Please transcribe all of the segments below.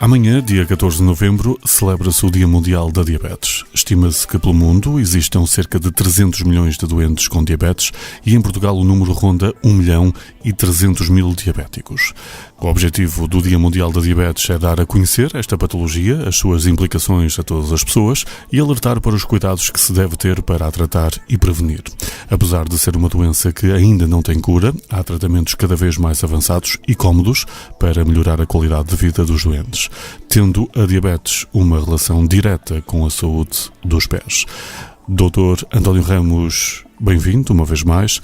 Amanhã, dia 14 de novembro, celebra-se o Dia Mundial da Diabetes. Estima-se que pelo mundo existam cerca de 300 milhões de doentes com diabetes e em Portugal o número ronda 1.300.000 diabéticos. O objetivo do Dia Mundial da Diabetes é dar a conhecer esta patologia, as suas implicações a todas as pessoas e alertar para os cuidados que se deve ter para a tratar e prevenir. Apesar de ser uma doença que ainda não tem cura, há tratamentos cada vez mais avançados e cómodos para melhorar a qualidade de vida dos doentes, tendo a diabetes uma relação direta com a saúde dos pés. Dr. António Ramos, bem-vindo uma vez mais.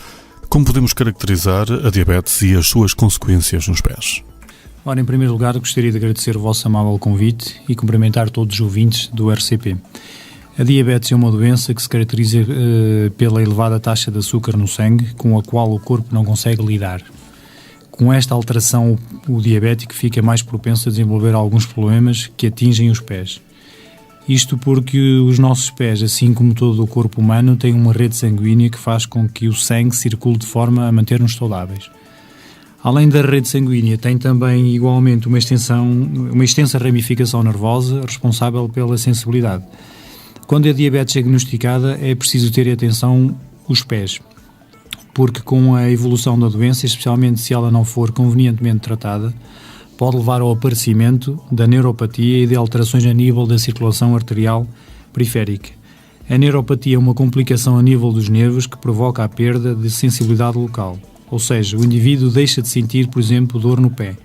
Como podemos caracterizar a diabetes e as suas consequências nos pés? Ora, em primeiro lugar, gostaria de agradecer o vosso amável convite e cumprimentar todos os ouvintes do RCP. A diabetes é uma doença que se caracteriza pela elevada taxa de açúcar no sangue, com a qual o corpo não consegue lidar. Com esta alteração, o diabético fica mais propenso a desenvolver alguns problemas que atingem os pés. Isto porque os nossos pés, assim como todo o corpo humano, têm uma rede sanguínea que faz com que o sangue circule de forma a manter-nos saudáveis. Além da rede sanguínea, tem também igualmente uma extensa ramificação nervosa responsável pela sensibilidade. Quando a diabetes é diagnosticada, é preciso ter atenção os pés, porque com a evolução da doença, especialmente se ela não for convenientemente tratada, pode levar ao aparecimento da neuropatia e de alterações a nível da circulação arterial periférica. A neuropatia é uma complicação a nível dos nervos que provoca a perda de sensibilidade local, ou seja, o indivíduo deixa de sentir, por exemplo, dor no pé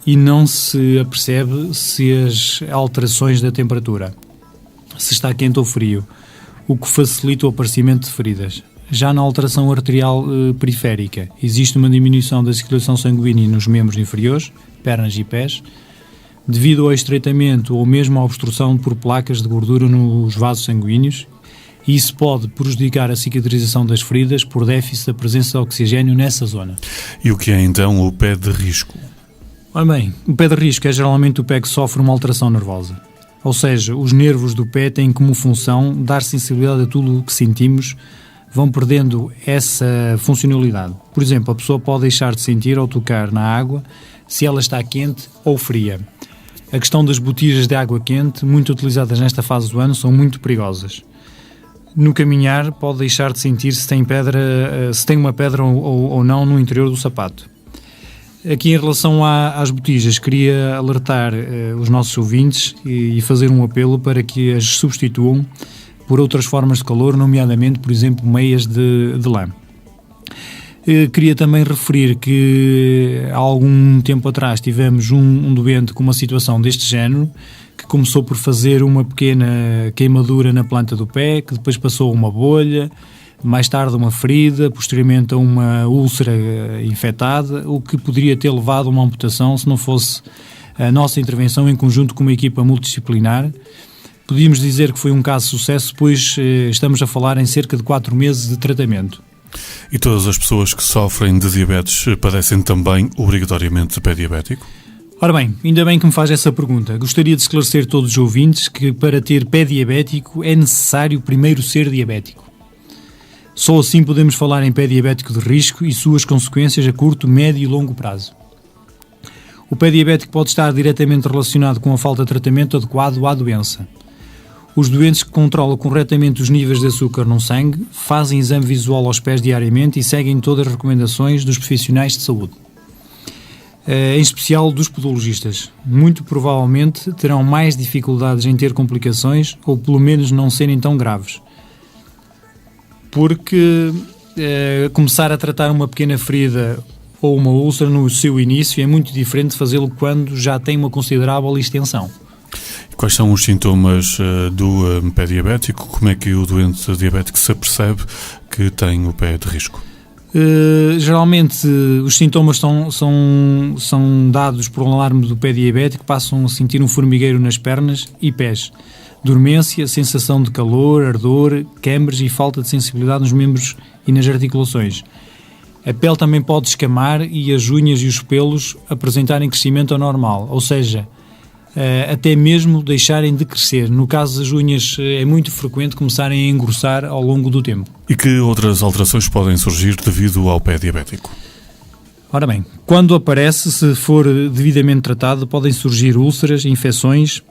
e não se apercebe se as alterações da temperatura, se está quente ou frio, o que facilita o aparecimento de feridas. Já na alteração arterial periférica, existe uma diminuição da circulação sanguínea nos membros inferiores, pernas e pés, devido ao estreitamento ou mesmo à obstrução por placas de gordura nos vasos sanguíneos, e isso pode prejudicar a cicatrização das feridas por déficit da presença de oxigênio nessa zona. E o que é então o pé de risco? Ora bem, o pé de risco é geralmente o pé que sofre uma alteração nervosa. Ou seja, os nervos do pé têm como função dar sensibilidade a tudo o que sentimos, vão perdendo essa funcionalidade. Por exemplo, a pessoa pode deixar de sentir ou tocar na água se ela está quente ou fria. A questão das botijas de água quente, muito utilizadas nesta fase do ano, são muito perigosas. No caminhar, pode deixar de sentir se tem uma pedra ou não no interior do sapato. Aqui, em relação às botijas, queria alertar os nossos ouvintes e fazer um apelo para que as substituam por outras formas de calor, nomeadamente, por exemplo, meias de lã. Queria também referir que há algum tempo atrás tivemos um doente com uma situação deste género, que começou por fazer uma pequena queimadura na planta do pé, que depois passou a uma bolha, mais tarde uma ferida, posteriormente a uma úlcera infectada, o que poderia ter levado a uma amputação se não fosse a nossa intervenção em conjunto com uma equipa multidisciplinar. Podíamos dizer que foi um caso de sucesso, pois estamos a falar em cerca de 4 meses de tratamento. E todas as pessoas que sofrem de diabetes padecem também obrigatoriamente de pé diabético? Ora bem, ainda bem que me faz essa pergunta. Gostaria de esclarecer todos os ouvintes que para ter pé diabético é necessário primeiro ser diabético. Só assim podemos falar em pé diabético de risco e suas consequências a curto, médio e longo prazo. O pé diabético pode estar diretamente relacionado com a falta de tratamento adequado à doença. Os doentes que controlam corretamente os níveis de açúcar no sangue fazem exame visual aos pés diariamente e seguem todas as recomendações dos profissionais de saúde, em especial dos podologistas. Muito provavelmente terão mais dificuldades em ter complicações ou pelo menos não serem tão graves. Porque começar a tratar uma pequena ferida ou uma úlcera no seu início é muito diferente de fazê-lo quando já tem uma considerável extensão. Quais são os sintomas do pé diabético? Como é que o doente diabético se apercebe que tem o pé de risco? Geralmente os sintomas são dados por um alarme do pé diabético, passam a sentir um formigueiro nas pernas e pés, dormência, sensação de calor, ardor, câimbras e falta de sensibilidade nos membros e nas articulações. A pele também pode escamar e as unhas e os pelos apresentarem crescimento anormal, ou seja, até mesmo deixarem de crescer. No caso das unhas, é muito frequente começarem a engrossar ao longo do tempo. E que outras alterações podem surgir devido ao pé diabético? Ora bem, quando aparece, se for devidamente tratado, podem surgir úlceras, infecções,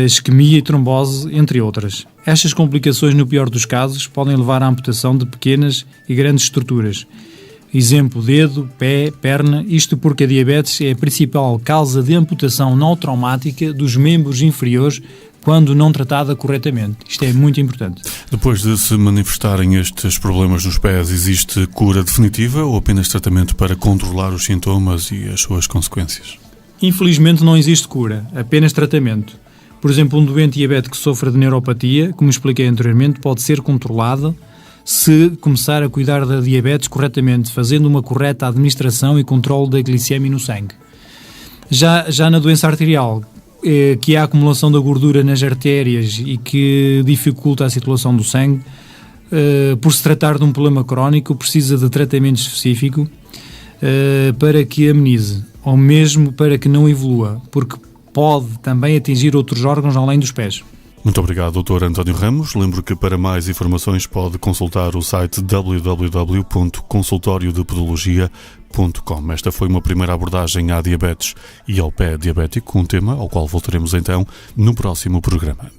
isquemia e trombose, entre outras. Estas complicações, no pior dos casos, podem levar à amputação de pequenas e grandes estruturas. Exemplo, dedo, pé, perna, isto porque a diabetes é a principal causa de amputação não traumática dos membros inferiores quando não tratada corretamente. Isto é muito importante. Depois de se manifestarem estes problemas nos pés, existe cura definitiva ou apenas tratamento para controlar os sintomas e as suas consequências? Infelizmente não existe cura, apenas tratamento. Por exemplo, um doente diabético que sofre de neuropatia, como expliquei anteriormente, pode ser controlado se começar a cuidar da diabetes corretamente, fazendo uma correta administração e controle da glicemia no sangue. Já na doença arterial, que há acumulação da gordura nas artérias e que dificulta a circulação do sangue, por se tratar de um problema crónico, precisa de tratamento específico para que amenize, ou mesmo para que não evolua, porque pode também atingir outros órgãos além dos pés. Muito obrigado, Dr. António Ramos. Lembro que para mais informações pode consultar o site www.consultoriodepodologia.com. Esta foi uma primeira abordagem à diabetes e ao pé diabético, um tema ao qual voltaremos então no próximo programa.